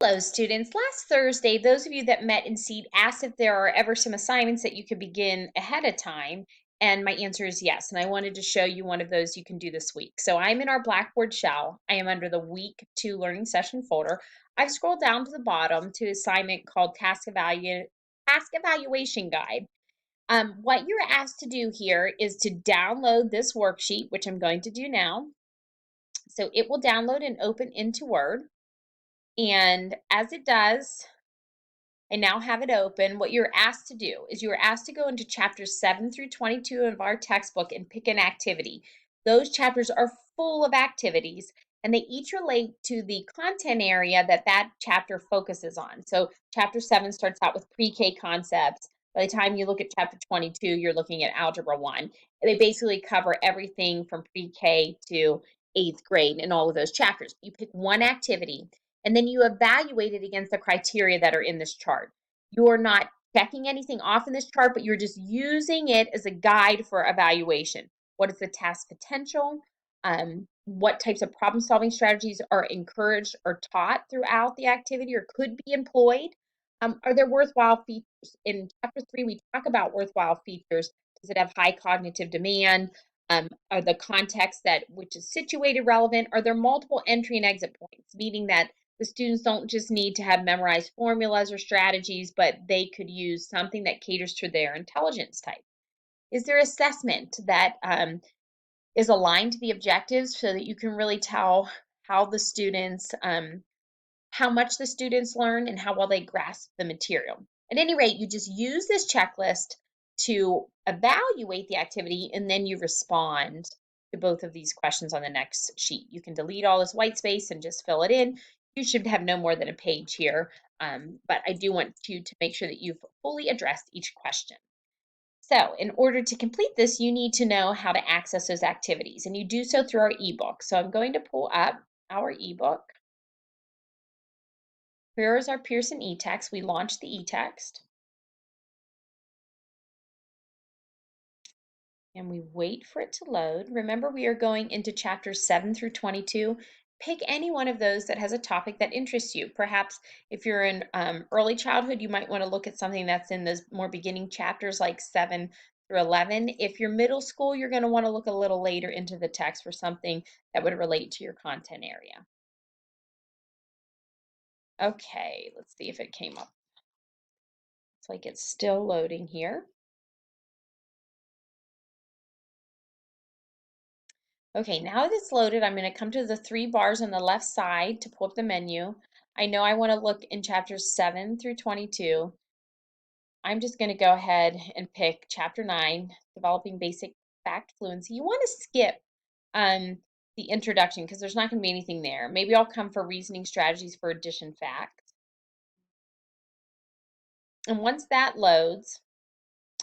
Hello, students. Last Thursday, those of you that met in SEED asked if there are ever some assignments that you could begin ahead of time, and my answer is yes. And I wanted to show you one of those you can do this week. So I'm in our Blackboard shell. I am under the Week 2 Learning Session folder. I've scrolled down to the bottom to assignment called Task Evaluation Guide. What you're asked to do here is to download this worksheet, which I'm going to do now. So it will download and open into Word. And as it does, I now have it open. What you're asked to do is you're asked to go into chapters 7 through 22 of our textbook and pick an activity. Those chapters are full of activities and they each relate to the content area that that chapter focuses on. So chapter 7 starts out with pre-K concepts. By the time you look at chapter 22, you're looking at algebra 1. They basically cover everything from pre-K to 8th grade in all of those chapters. You pick one activity and then you evaluate it against the criteria that are in this chart. You're not checking anything off in this chart, but you're just using it as a guide for evaluation. What is the task potential? What types of problem solving strategies are encouraged or taught throughout the activity or could be employed? Are there worthwhile features? In chapter 3, we talk about worthwhile features. Does it have high cognitive demand? Are the context that which is situated relevant? Are there multiple entry and exit points, meaning that the students don't just need to have memorized formulas or strategies, but they could use something that caters to their intelligence type? Is there assessment that is aligned to the objectives so that you can really tell how the students, how much the students learn and how well they grasp the material? At any rate, you just use this checklist to evaluate the activity and then you respond to both of these questions on the next sheet. You can delete all this white space and just fill it in. You should have no more than a page here, but I do want you to make sure that you've fully addressed each question. So in order to complete this, you need to know how to access those activities, and you do so through our ebook. So I'm going to pull up our ebook. Here is our Pearson eText. We launched the eText. And we wait for it to load. Remember, we are going into chapters 7 through 22. Pick any one of those that has a topic that interests you. Perhaps if you're in early childhood, you might want to look at something that's in those more beginning chapters like 7 through 11. If you're middle school, you're going to want to look a little later into the text for something that would relate to your content area. Okay, let's see if it came up. Looks like it's still loading here. Okay, now that it's loaded, I'm going to come to the 3 bars on the left side to pull up the menu. I know I want to look in chapters 7 through 22. I'm just going to go ahead and pick chapter 9, Developing Basic Fact Fluency. You want to skip the introduction because there's not going to be anything there. Maybe I'll come for reasoning strategies for addition facts. And once that loads,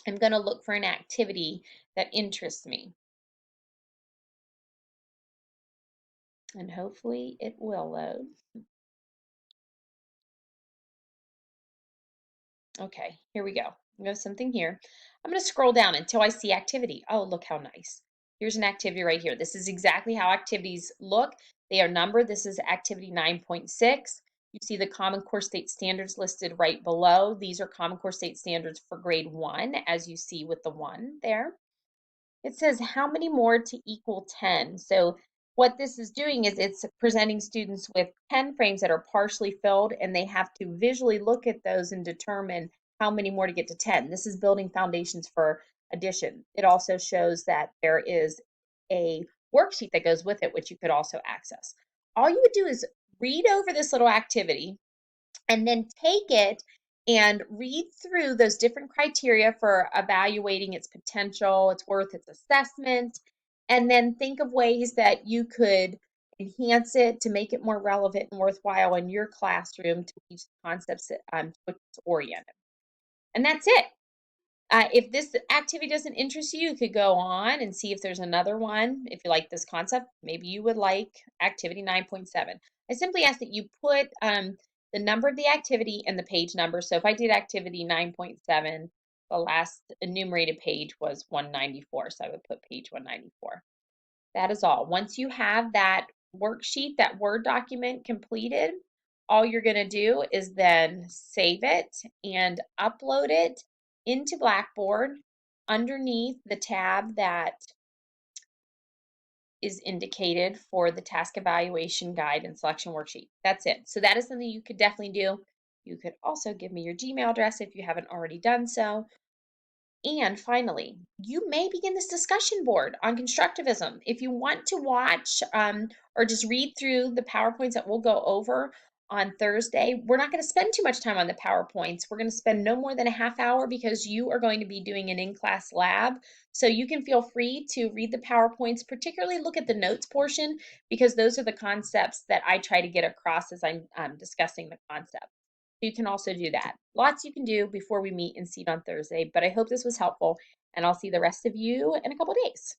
I'm going to look for an activity that interests me. And hopefully it will load. Okay, here we go. We have something here. I'm going to scroll down until I see activity. Oh, look how nice. Here's an activity right here. This is exactly how activities look. They are numbered. This is activity 9.6. You see the Common Core State Standards listed right below. These are Common Core State Standards for grade 1, as you see with the 1 there. It says how many more to equal 10. So what this is doing is it's presenting students with 10 frames that are partially filled, and they have to visually look at those and determine how many more to get to 10. This is building foundations for addition. It also shows that there is a worksheet that goes with it, which you could also access. All you would do is read over this little activity and then take it and read through those different criteria for evaluating its potential, its worth, its assessment, and then think of ways that you could enhance it to make it more relevant and worthwhile in your classroom to teach concepts to which it's oriented. And that's it. If this activity doesn't interest you, you could go on and see if there's another one. If you like this concept, maybe you would like activity 9.7. I simply ask that you put the number of the activity and the page number. So if I did activity 9.7, the last enumerated page was 194. So I would put page 194. That is all. Once you have that worksheet, that Word document completed, all you're going to do is then save it and upload it into Blackboard underneath the tab that is indicated for the task evaluation guide and selection worksheet. That's it. So that is something you could definitely do. You could also give me your Gmail address if you haven't already done so. And finally, you may begin this discussion board on constructivism. If you want to watch or just read through the PowerPoints that we'll go over on Thursday, we're not going to spend too much time on the PowerPoints. We're going to spend no more than a half hour because you are going to be doing an in-class lab. So you can feel free to read the PowerPoints, particularly look at the notes portion, because those are the concepts that I try to get across as I'm discussing the concept. You can also do that. Lots you can do before we meet and seat on Thursday, but I hope this was helpful, and I'll see the rest of you in a couple days.